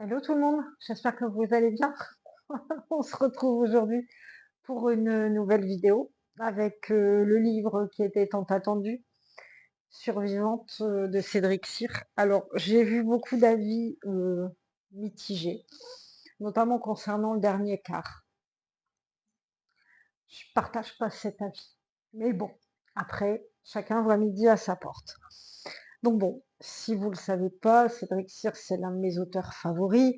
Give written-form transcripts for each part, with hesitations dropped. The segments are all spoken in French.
Hello tout le monde, j'espère que vous allez bien. On se retrouve aujourd'hui pour une nouvelle vidéo avec le livre qui était tant attendu, Survivante de Cédric Cyr. Alors j'ai vu beaucoup d'avis mitigés, notamment concernant le dernier quart. Je partage pas cet avis, mais bon, après chacun voit midi à sa porte. Donc bon, si vous le savez pas, Cédric Cyr c'est l'un de mes auteurs favoris.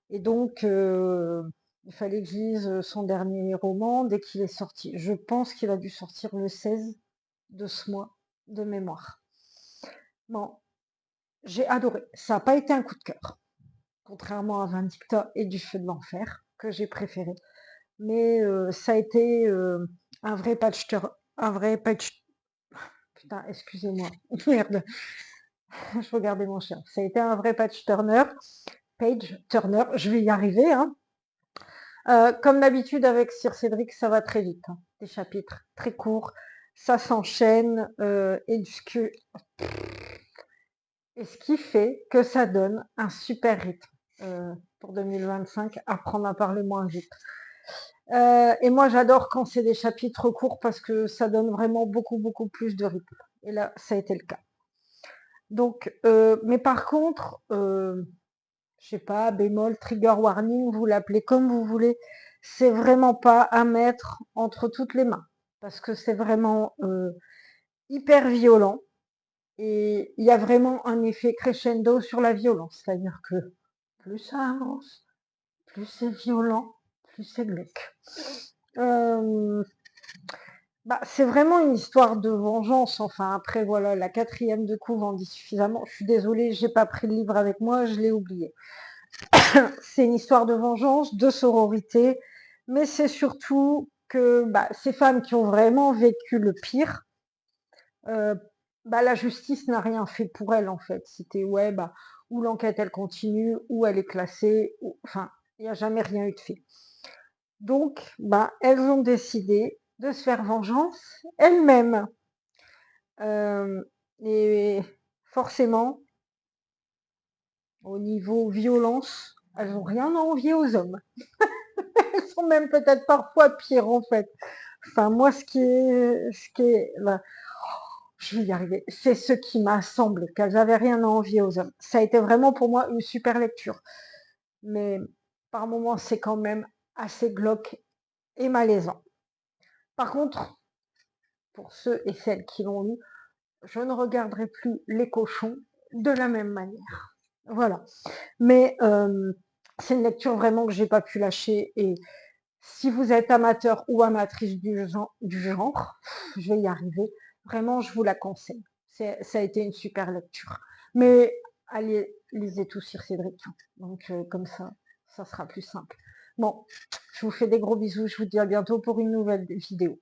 Et donc, il fallait que je lise son dernier roman dès qu'il est sorti. Je pense qu'il a dû sortir le 16 de ce mois, de mémoire. Bon, j'ai adoré. Ça n'a pas été un coup de cœur, contrairement à Vindicta et du Feu de l'Enfer, que j'ai préféré. Mais ça a été un vrai un vrai patch. Putain, excusez-moi. Merde, je regardais mon chien. Ça a été un vrai page turner. Je vais y arriver, hein. Comme d'habitude avec Sir Cédric, ça va très vite, hein. Des chapitres très courts, ça s'enchaîne, et ce qui fait que ça donne un super rythme pour 2025, apprendre à parler moins vite. Et moi j'adore quand c'est des chapitres courts parce que ça donne vraiment beaucoup plus de rythme. Et là, ça a été le cas. Donc, mais par contre, je sais pas, bémol, trigger warning, vous l'appelez comme vous voulez, c'est vraiment pas à mettre entre toutes les mains, parce que c'est vraiment hyper violent, et il y a vraiment un effet crescendo sur la violence, c'est-à-dire que plus ça avance, plus c'est violent, plus c'est glauque. Bah, c'est vraiment une histoire de vengeance, enfin après voilà, la quatrième de couve en dit suffisamment, je suis désolée, j'ai pas pris le livre avec moi, je l'ai oublié. C'est une histoire de vengeance, de sororité, mais c'est surtout que ces femmes qui ont vraiment vécu le pire, euh, la justice n'a rien fait pour elles en fait. C'était ouais, ou l'enquête elle continue, ou elle est classée, enfin, il n'y a jamais rien eu de fait. Donc, elles ont décidé de se faire vengeance elles-mêmes. Et forcément, au niveau violence, elles n'ont rien à envier aux hommes. Elles sont même peut-être parfois pires en fait. Enfin, moi, je vais y arriver. C'est ce qui m'a semblé, qu'elles n'avaient rien à envier aux hommes. Ça a été vraiment pour moi une super lecture. Mais par moments, c'est quand même assez glauque et malaisant. Par contre, pour ceux et celles qui l'ont lu, je ne regarderai plus les cochons de la même manière. Voilà. Mais c'est une lecture vraiment que j'ai pas pu lâcher, et si vous êtes amateur ou amatrice du genre, je vais y arriver, vraiment je vous la conseille. Ça a été une super lecture. Mais allez, lisez tout sur Cédric. Donc comme ça sera plus simple. Bon, je vous fais des gros bisous, je vous dis à bientôt pour une nouvelle vidéo.